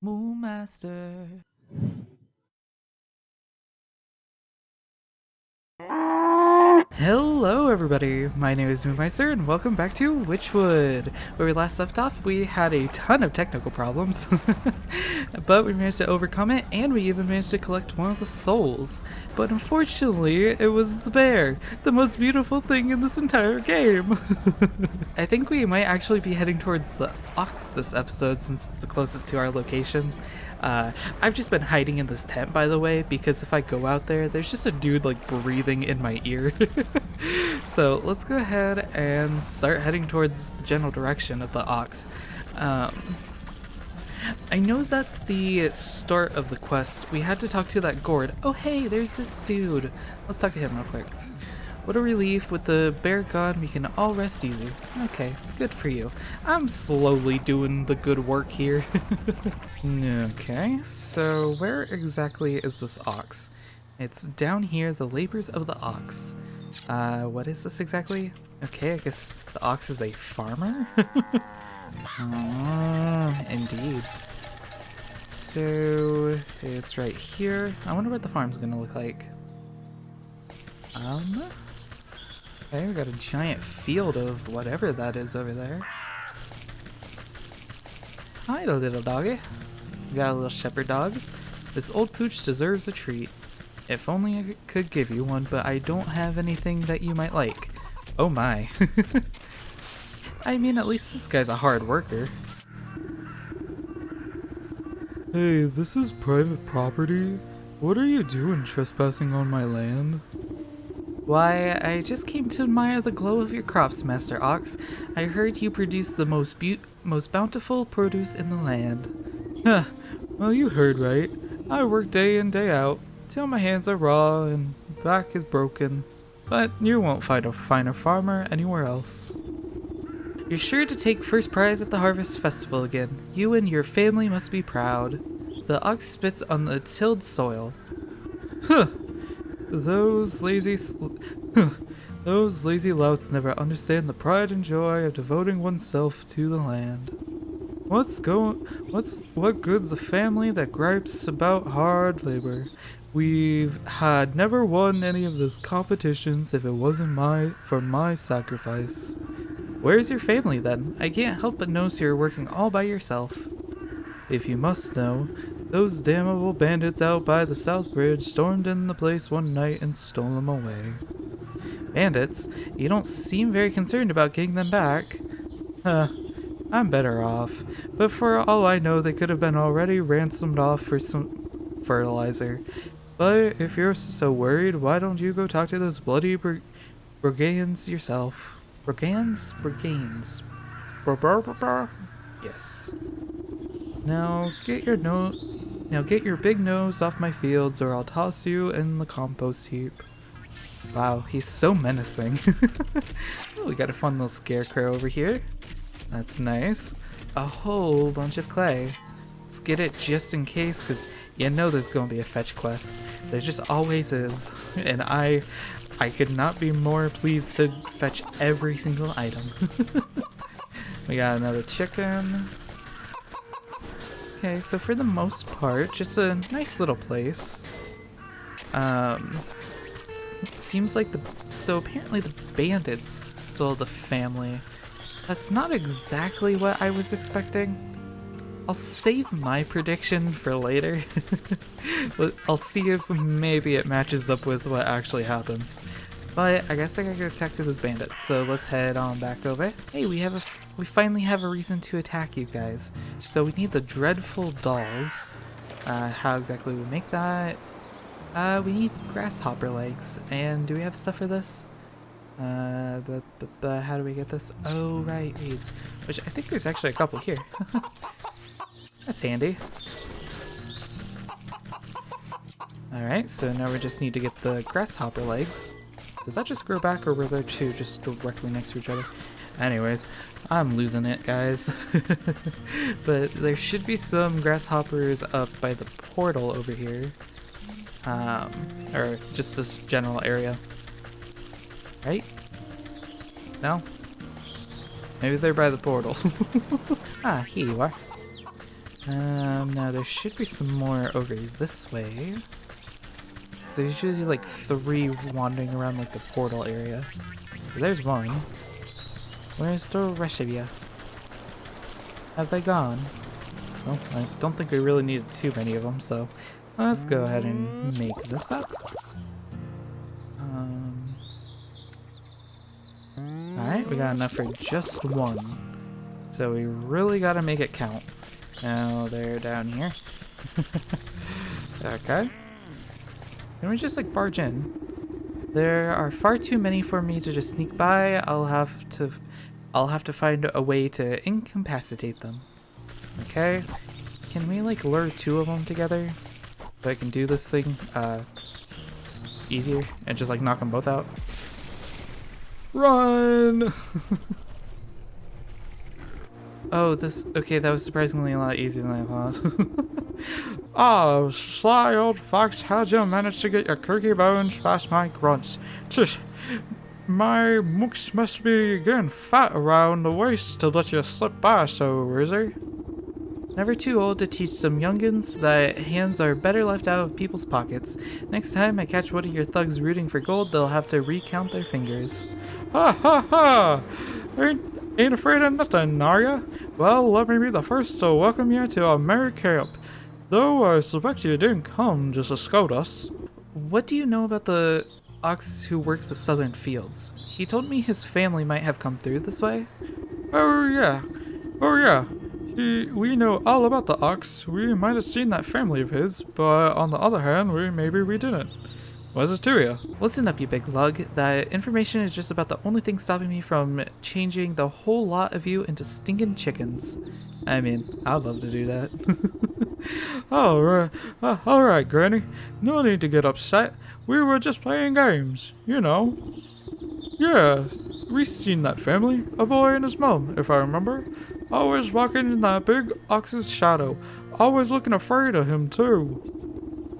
Moon Master. Hello everybody, my name is Moonmeister and welcome back to Wytchwood. Where we last left off, we had a ton of technical problems, but we managed to overcome it and we even managed to collect one of the souls. But unfortunately, it was the bear, the most beautiful thing in this entire game. I think we might actually be heading towards the ox this episode since it's the closest to our location. I've just been hiding in this tent, by the way, because if I go out there, there's just a dude like breathing in my ear. So let's go ahead and start heading towards the general direction of the ox. I know that the start of the quest, we had to talk to that gourd. Oh hey, there's this dude. Let's talk to him real quick. What a relief, with the bear gone, we can all rest easy. Okay, good for you. I'm slowly doing the good work here. Okay, so where exactly is this ox? It's down here, the labors of the ox. What is this exactly? Okay, I guess the ox is a farmer? Indeed. So, it's right here. I wonder what the farm's gonna look like. Okay, we got a giant field of whatever that is over there. Hi, little doggy. We got a little shepherd dog. This old pooch deserves a treat. If only I could give you one, but I don't have anything that you might like. Oh my. I mean, at least this guy's a hard worker. Hey, this is private property. What are you doing trespassing on my land? Why, I just came to admire the glow of your crops, Master Ox. I heard you produce the most bountiful produce in the land. Huh, well you heard right. I work day in, day out, till my hands are raw and back is broken. But you won't find a finer farmer anywhere else. You're sure to take first prize at the Harvest Festival again. You and your family must be proud. The ox spits on the tilled soil. Huh! Those lazy louts never understand the pride and joy of devoting oneself to the land. What good's a family that gripes about hard labor? We've had never won any of those competitions if it wasn't for my sacrifice. Where's your family then? I can't help but notice you're working all by yourself. If you must know, those damnable bandits out by the South Bridge stormed in the place one night and stole them away. Bandits? You don't seem very concerned about getting them back. Huh, I'm better off. But for all I know, they could have been already ransomed off for some fertilizer. But if you're so worried, why don't you go talk to those bloody brigands yourself? Brigands? Brigands. Yes. Now get your big nose off my fields or I'll toss you in the compost heap. Wow, he's so menacing. Oh, we got a fun little scarecrow over here. That's nice. A whole bunch of clay. Let's get it just in case, because you know there's going to be a fetch quest. There just always is. And I could not be more pleased to fetch every single item. We got another chicken. Okay, so for the most part, just a nice little place. Seems like so apparently the bandits stole the family. That's not exactly what I was expecting. I'll save my prediction for later. I'll see if maybe it matches up with what actually happens. But I guess I gotta go attack those bandits, so let's head on back over. Hey, we finally have a reason to attack you guys. So we need the dreadful dolls. How exactly we make that? We need grasshopper legs. And do we have stuff for this? How do we get this? Oh, right, weeds. Which I think there's actually a couple here. That's handy. Alright, so now we just need to get the grasshopper legs. Did that just grow back, or were there two just directly next to each other? Anyways, I'm losing it, guys. But there should be some grasshoppers up by the portal over here. Or just this general area. Right? No? Maybe they're by the portal. Ah, here you are. Now there should be some more over this way. So there's usually like 3 wandering around like the portal area. There's one. Where's the rest of you? Have they gone? Well, I don't think we really needed too many of them, so let's go ahead and make this up. Alright, we got enough for just one. So we really gotta make it count. Now they're down here. Okay. Can we just like barge in? There are far too many for me to just sneak by. I'll have to find a way to incapacitate them. Okay. Can we like lure 2 of them together so I can do this thing easier and just like knock them both out? Run! Oh, okay, that was surprisingly a lot easier than I thought. Oh, sly old fox, how'd you manage to get your cookie bones past my grunts? Tch, my mooks must be getting fat around the waist to let you slip by so, Rizzy. Never too old to teach some youngins that hands are better left out of people's pockets. Next time I catch one of your thugs rooting for gold, they'll have to recount their fingers. Ha ha ha! Ain't afraid of nothing, are ya? Well, let me be the first to welcome you to a merry camp. Though I suspect you didn't come just to scout us. What do you know about the ox who works the southern fields? He told me his family might have come through this way. Oh yeah. We know all about the ox. We might have seen that family of his, but on the other hand, maybe we didn't. What's it to you? Listen up, you big lug. That information is just about the only thing stopping me from changing the whole lot of you into stinking chickens. I mean, I'd love to do that. Alright, Granny. No need to get upset. We were just playing games, you know. Yeah, we seen that family. A boy and his mom, if I remember. Always walking in that big ox's shadow. Always looking afraid of him, too.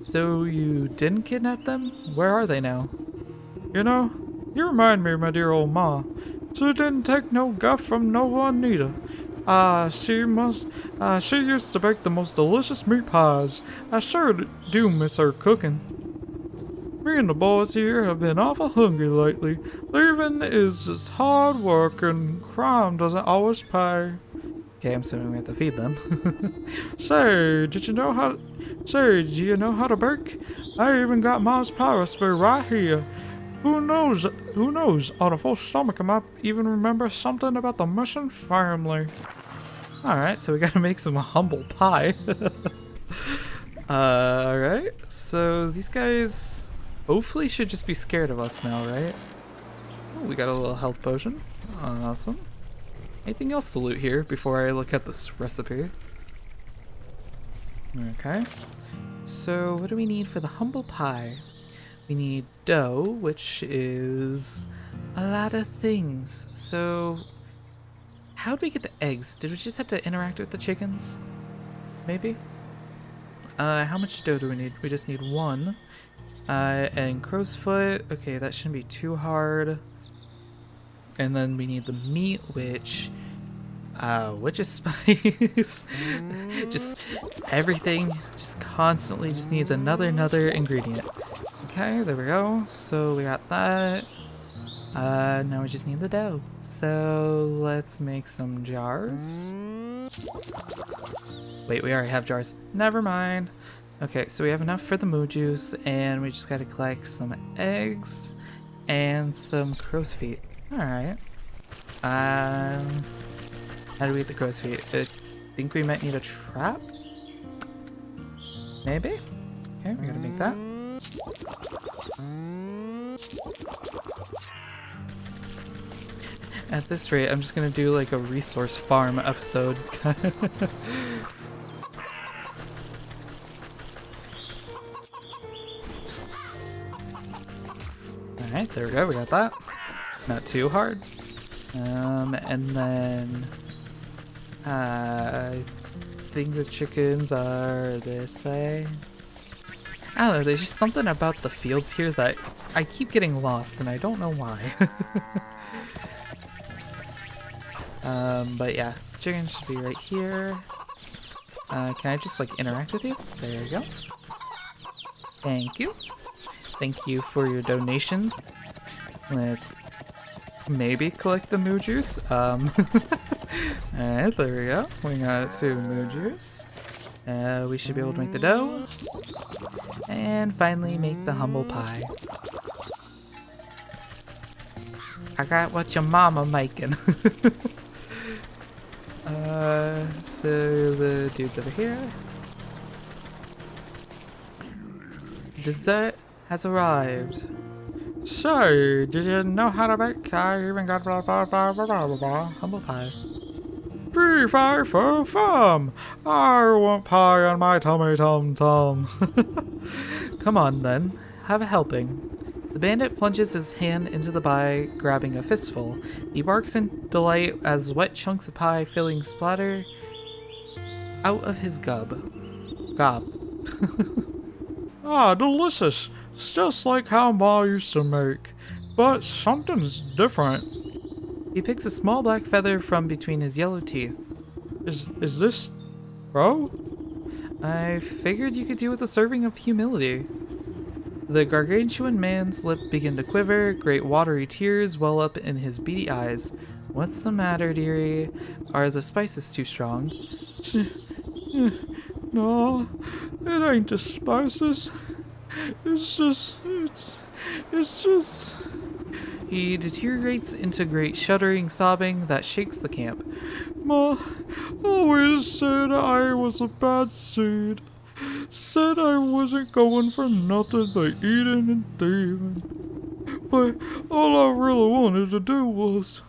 So you didn't kidnap them? Where are they now? You know, you remind me of my dear old ma. She didn't take no guff from no one neither. She used to bake the most delicious meat pies. I sure do miss her cooking. Me and the boys here have been awful hungry lately. Living is just hard work and crime doesn't always pay. Okay, I'm assuming we have to feed them. Say, do you know how to bake? I even got Ma's power recipe right here. Who knows, on a full stomach I might even remember something about the Mission family. Alright, so we gotta make some humble pie. Alright, so these guys hopefully should just be scared of us now, right? Oh, we got a little health potion. Awesome. Anything else to loot here before I look at this recipe? Okay. So what do we need for the humble pie? We need dough, which is a lot of things. So how do we get the eggs? Did we just have to interact with the chickens? Maybe? How much dough do we need? We just need 1. And crow's foot. Okay, that shouldn't be too hard. And then we need the meat, which is spice. Just everything just constantly just needs another ingredient. Okay, there we go. So we got that. Now we just need the dough. So let's make some jars. Wait, we already have jars. Never mind. Okay, so we have enough for the moo juice, and we just gotta collect some eggs and some crow's feet. Alright. How do we get the crow's feet? I think we might need a trap? Maybe? Okay, we gotta make that. At this rate, I'm just gonna do like a resource farm episode. Alright, there we go, we got that. Not too hard. And then I think the chickens are this way. I don't know, there's just something about the fields here that I keep getting lost and I don't know why. But yeah, chickens should be right here. Can I just like interact with you? There you go. Thank you. Thank you for your donations. Let's maybe collect the moo juice. Alright, there we go. We got 2 moo juice. We should be able to make the dough. And finally make the humble pie. I got what your mama making. So the dude's over here. Dessert has arrived. So, did you know how to make? I even got blah blah blah blah blah blah blah. Humble pie. 3, 5, 4, thumb. I want pie on my tummy tum tum. Come on then, have a helping. The bandit plunges his hand into the pie, grabbing a fistful. He barks in delight as wet chunks of pie filling splatter out of his gob. Ah, delicious. It's just like how Ma used to make. But something's different. He picks a small black feather from between his yellow teeth. Is this... bro? I figured you could do with a serving of humility. The gargantuan man's lip began to quiver, great watery tears well up in his beady eyes. What's the matter, dearie? Are the spices too strong? No, it ain't the spices. It's just... He deteriorates into great shuddering sobbing that shakes the camp. Ma always said I was a bad seed. Said I wasn't going for nothing but eating and thieving. But all I really wanted to do was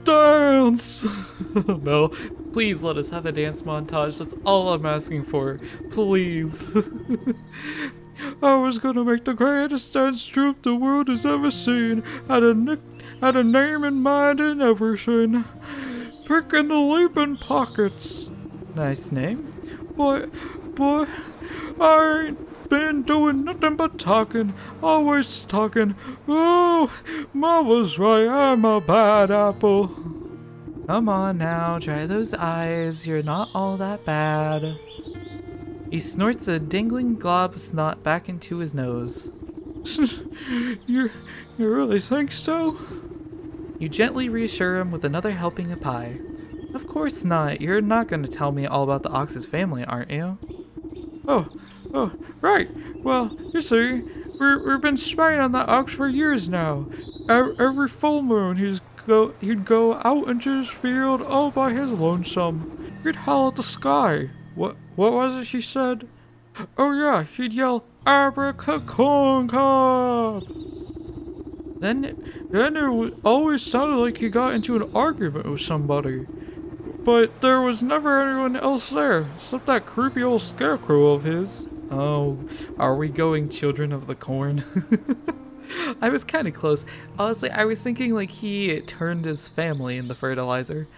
dance. No, please let us have a dance montage. That's all I'm asking for. Please. I was gonna make the greatest dance troupe the world has ever seen. Had a name in mind and everything. Picking the leaping pockets. Nice name. Boy, I ain't been doing nothing but talking. Always talking. Oh, Ma was right. I'm a bad apple. Come on now, dry those eyes. You're not all that bad. He snorts a dangling glob of snot back into his nose. You really think so? You gently reassure him with another helping of pie. Of course not. You're not going to tell me all about the Ox's family, aren't you? Oh, right. Well, you see, we've been spying on that Ox for years now. Every full moon, he'd go out into his field all by his lonesome. He'd howl at the sky. What was it she said? Oh yeah, he'd yell, "Abracadabra!" Then it always sounded like he got into an argument with somebody. But there was never anyone else there, except that creepy old scarecrow of his. Oh, are we going Children of the Corn? I was kind of close. Honestly, I was thinking like he turned his family into fertilizer.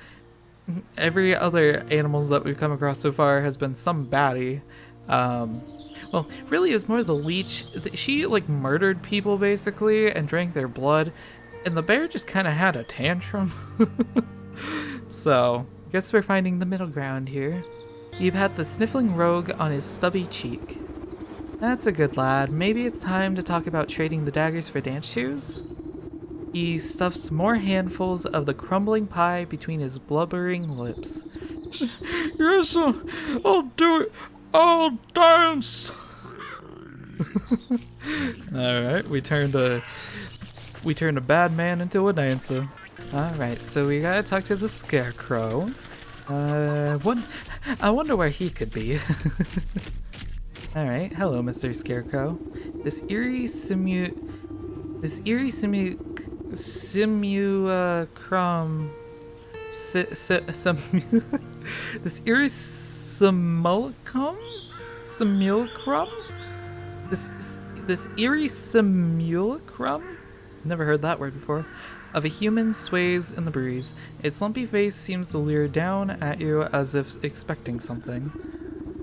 Every other animals that we've come across so far has been some baddie. Well, really it was more the leech. She like murdered people basically and drank their blood, and the bear just kind of had a tantrum. So, guess we're finding the middle ground here. You've had the sniffling rogue on his stubby cheek. That's a good lad. Maybe it's time to talk about trading the daggers for dance shoes? He stuffs more handfuls of the crumbling pie between his blubbering lips. Yes, I'll do it. I'll dance. Alright, we turned a bad man into a dancer. Alright, so we gotta talk to the scarecrow. I wonder where he could be. Alright, hello Mr. Scarecrow. This eerie simulacrum. This eerie simulacrum? Never heard that word before. Of a human sways in the breeze. Its lumpy face seems to leer down at you as if expecting something.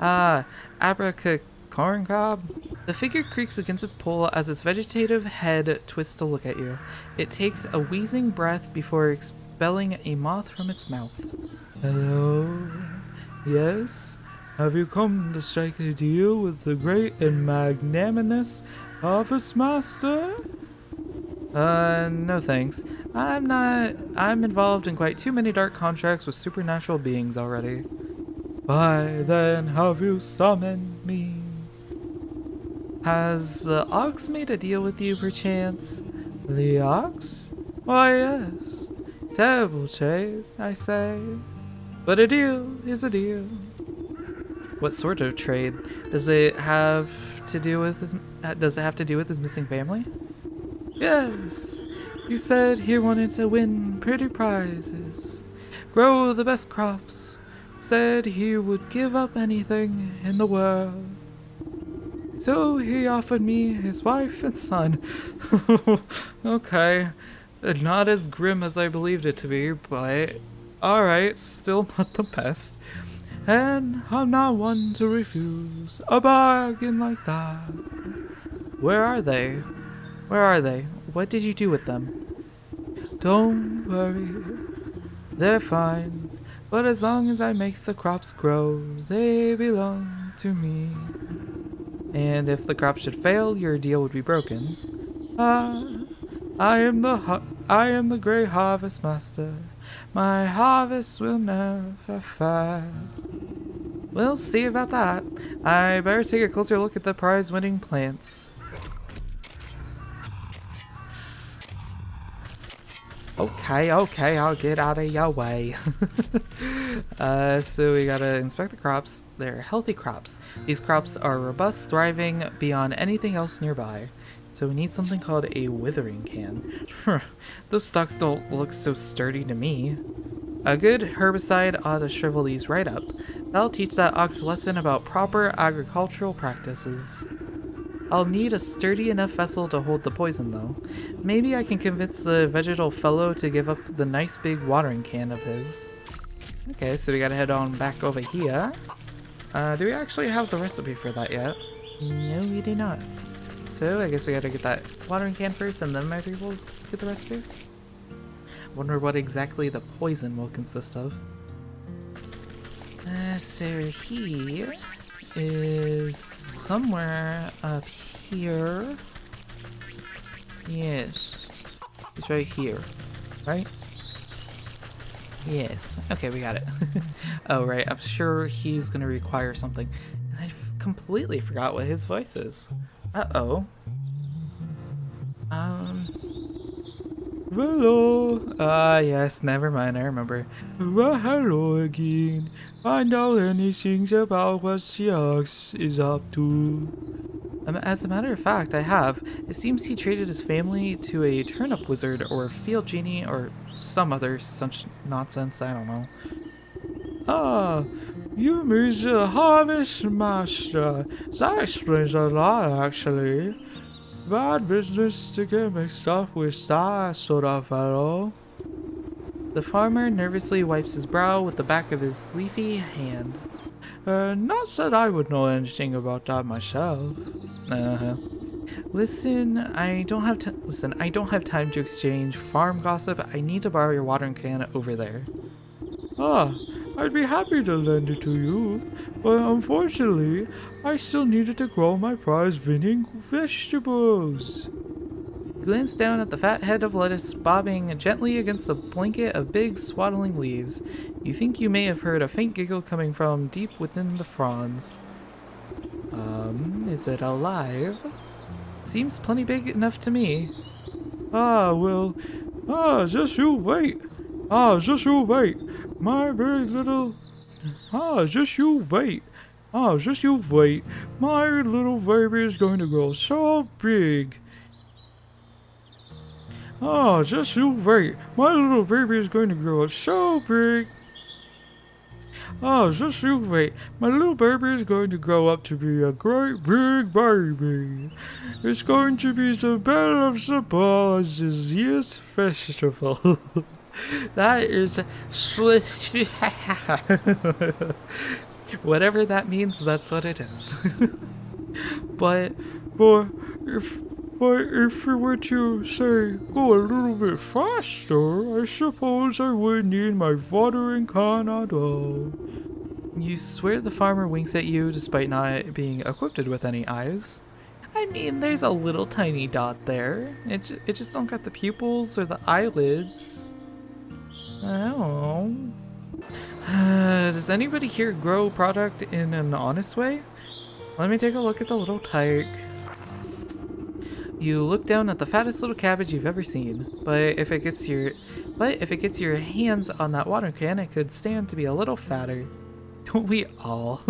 Ah, abracacorncob. The figure creaks against its pole as its vegetative head twists to look at you. It takes a wheezing breath before expelling a moth from its mouth. Hello? Yes? Have you come to strike a deal with the great and magnanimous Harvest Master? No thanks. I'm involved in quite too many dark contracts with supernatural beings already. Why then have you summoned me? Has the ox made a deal with you perchance? The ox? Why yes. Terrible trade, I say. But a deal is a deal. What sort of trade? Does it have to do with his missing family? Yes. He said he wanted to win pretty prizes, grow the best crops. Said he would give up anything in the world. So he offered me his wife and son. Okay. Not as grim as I believed it to be, but alright, still not the best. And I'm not one to refuse a bargain like that. Where are they? Where are they? What did you do with them? Don't worry. They're fine. But as long as I make the crops grow, they belong to me. And if the crop should fail, your deal would be broken. I am the great harvest master. My harvest will never fail. We'll see about that. I better take a closer look at the prize-winning plants. Okay, I'll get out of your way. So we gotta inspect the crops. They're healthy crops. These crops are robust, thriving beyond anything else nearby. So we need something called a withering can. Those stalks don't look so sturdy to me. A good herbicide ought to shrivel these right up. That'll teach that ox a lesson about proper agricultural practices. I'll need a sturdy enough vessel to hold the poison though. Maybe I can convince the vegetal fellow to give up the nice big watering can of his. Okay, so we gotta head on back over here. Do we actually have the recipe for that yet? No, we do not. So I guess we gotta get that watering can first and then maybe we'll get the recipe. Wonder what exactly the poison will consist of. So he is somewhere up here. Yes. It's right here. Right? Yes. Okay, we got it. Oh, right. I'm sure he's gonna require something. And I completely forgot what his voice is. Uh-oh. Hello. Yes, never mind, I remember. Well, hello again. Find out anything about what the ox is up to. As a matter of fact, I have. It seems he traded his family to a turnip wizard or field genie or some other such nonsense, I don't know. Ah, you mean the harvest master. That explains a lot, actually. Bad business to get mixed up with that sort of fellow. The farmer nervously wipes his brow with the back of his leafy hand. Not that I would know anything about that myself. Listen, I don't have time to exchange farm gossip. I need to borrow your watering can over there. Ah, I'd be happy to lend it to you, but unfortunately, I still needed to grow my prize-winning vegetables. Glanced down at the fat head of lettuce bobbing gently against a blanket of big swaddling leaves. You think you may have heard a faint giggle coming from deep within the fronds. Is it alive? Seems plenty big enough to me. Just you wait. Just you wait. My very little... just you wait. Just you wait. My little baby is going to grow so big. Just you wait. My little baby is going to grow up so big. Just you wait. My little baby is going to grow up to be a great big baby. It's going to be the belle of the ball at this year's festival. That is... Whatever that means, that's what it is. But if you were to, say, go a little bit faster, I suppose I wouldn't need my watering can at all. You swear the farmer winks at you despite not being equipped with any eyes. I mean, there's a little tiny dot there. It just don't got the pupils or the eyelids. Oh. Does anybody here grow product in an honest way? Let me take a look at the little tyke. You look down at the fattest little cabbage you've ever seen, but if it gets your hands on that water can, it could stand to be a little fatter. Don't we all?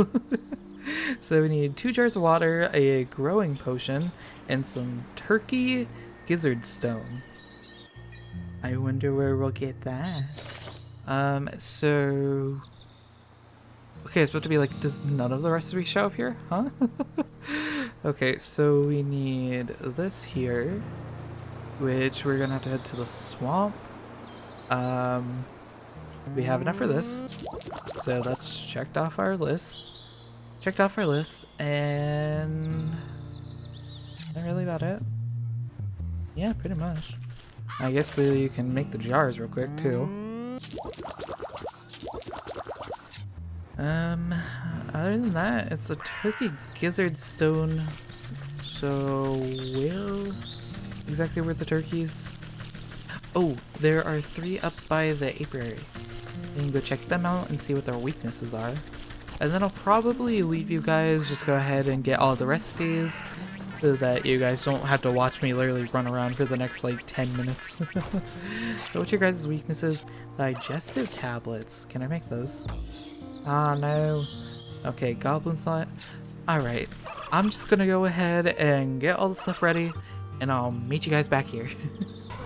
So we need 2 jars of water, a growing potion, and some turkey gizzard stone. I wonder where we'll get that. So... Okay, it's supposed to be like, does none of the recipes show up here? Huh? Okay, so we need this here, which we're gonna have to head to the swamp. We have enough for this, so that's checked off our list. And... is that really about it? Yeah, pretty much. I guess we can make the jars real quick, too. Other than that, it's a turkey gizzard stone. So, where exactly were the turkeys? Oh, there are 3 up by the apiary. You can go check them out and see what their weaknesses are. And then I'll probably leave you guys, just go ahead and get all the recipes so that you guys don't have to watch me literally run around for the next like 10 minutes. So what's your guys' weaknesses? Digestive tablets. Can I make those? Ah, no. Okay, goblin slot. Alright, I'm just gonna go ahead and get all the stuff ready, and I'll meet you guys back here.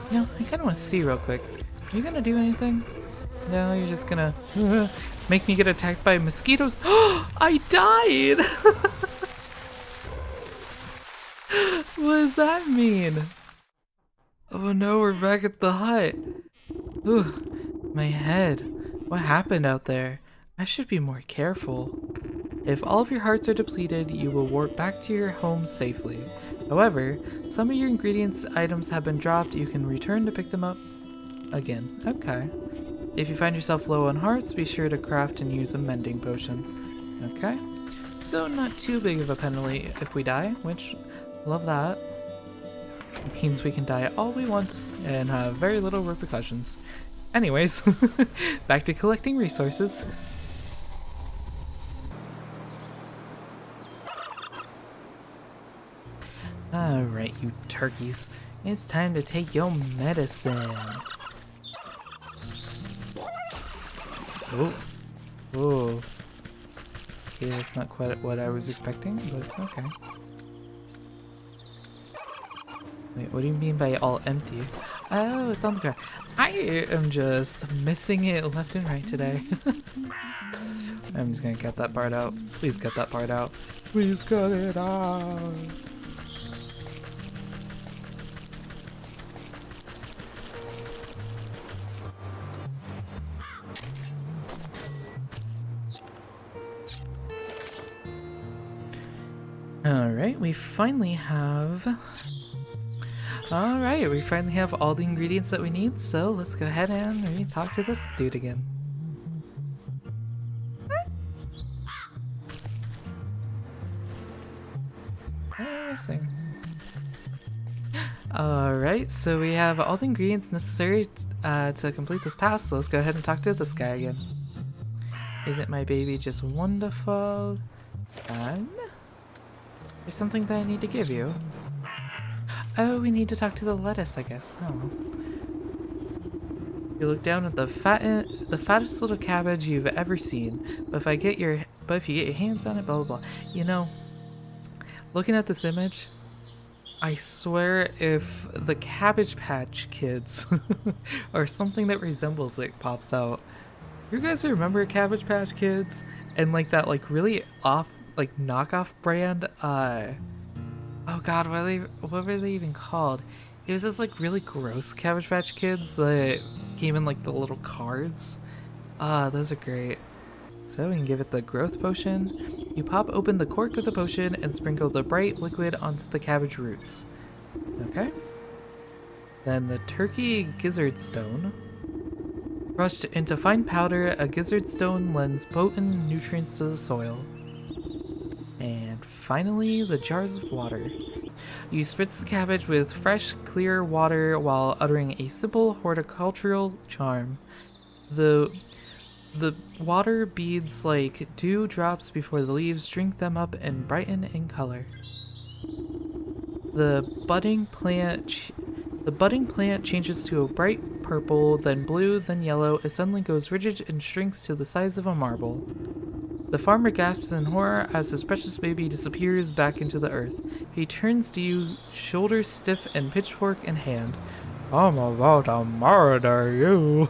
You know, I kinda wanna see real quick. Are you gonna do anything? No, you're just gonna make me get attacked by mosquitoes. I died! What does that mean? Oh no, we're back at the hut. Ooh, my head. What happened out there? I should be more careful. If all of your hearts are depleted, you will warp back to your home safely. However, some of your ingredients items have been dropped. You can return to pick them up again. Okay. If you find yourself low on hearts, be sure to craft and use a mending potion. Okay. So not too big of a penalty if we die, which, love that. It means we can die all we want and have very little repercussions. Anyways, back to collecting resources. Alright, you turkeys. It's time to take your medicine. Oh. Oh. Okay, that's not quite what I was expecting, but okay. Wait, what do you mean by all empty? Oh, it's on the ground. I am just missing it left and right today. I'm just gonna cut that part out. Please cut that part out. Please cut it out. Alright, we finally have all the ingredients that we need, so let's go ahead and maybe talk to this dude again. Alright, so we have all the ingredients necessary to complete this task, so let's go ahead and talk to this guy again. Isn't my baby just wonderful? Fun? There's something that I need to give you. Oh, we need to talk to the lettuce, I guess. Oh. You look down at the fattest little cabbage you've ever seen. But if you get your hands on it, blah blah blah. You know, looking at this image, I swear if the Cabbage Patch Kids or something that resembles it pops out. You guys remember Cabbage Patch Kids and like that like really knockoff brand? Oh god, what were they even called? It was just like really gross Cabbage Patch Kids that came in like the little cards. Those are great. So we can give it the growth potion. You pop open the cork of the potion and sprinkle the bright liquid onto the cabbage roots. Okay. Then the turkey gizzard stone. Crushed into fine powder, a gizzard stone lends potent nutrients to the soil. And finally, the jars of water. You spritz the cabbage with fresh, clear water while uttering a simple horticultural charm. The water beads like dew drops before the leaves drink them up and brighten in color. The budding plant changes to a bright purple, then blue, then yellow. It suddenly goes rigid and shrinks to the size of a marble. The farmer gasps in horror as his precious baby disappears back into the earth. He turns to you, shoulders stiff and pitchfork in hand. I'm about to murder you.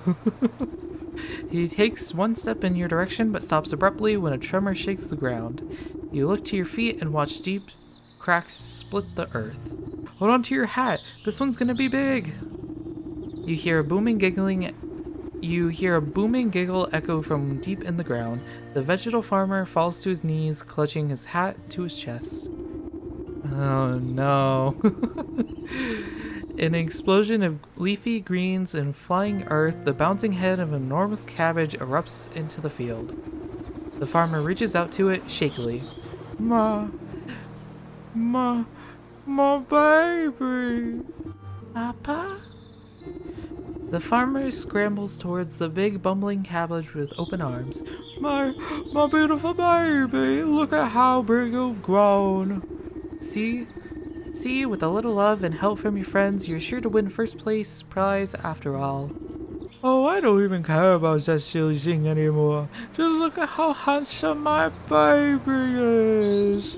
He takes one step in your direction but stops abruptly when a tremor shakes the ground. You look to your feet and watch deep cracks split the earth. Hold on to your hat. This one's gonna be big. You hear a booming giggle echo from deep in the ground. The vegetal farmer falls to his knees, clutching his hat to his chest. Oh no. In an explosion of leafy greens and flying earth, the bouncing head of an enormous cabbage erupts into the field. The farmer reaches out to it shakily. My baby. Papa? The farmer scrambles towards the big bumbling cabbage with open arms. My beautiful baby, look at how big you've grown. See, with a little love and help from your friends, you're sure to win first place prize after all. Oh, I don't even care about that silly thing anymore. Just look at how handsome my baby is.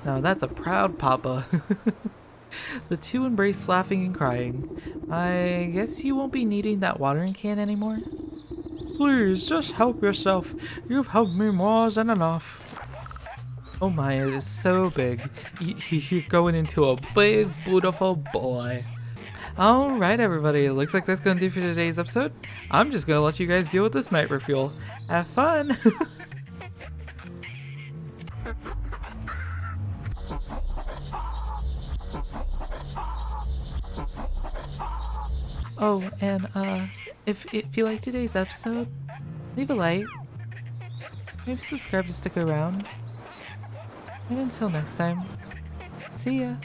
Now that's a proud papa. The two embrace, laughing and crying. I guess you won't be needing that watering can anymore? Please, just help yourself. You've helped me more than enough. Oh my, it is so big. You're going into a big, beautiful boy. Alright everybody, it looks like that's going to do for today's episode. I'm just going to let you guys deal with this sniper fuel. Have fun! Oh, and if you like today's episode, leave a like. Maybe subscribe to stick around. And until next time, see ya!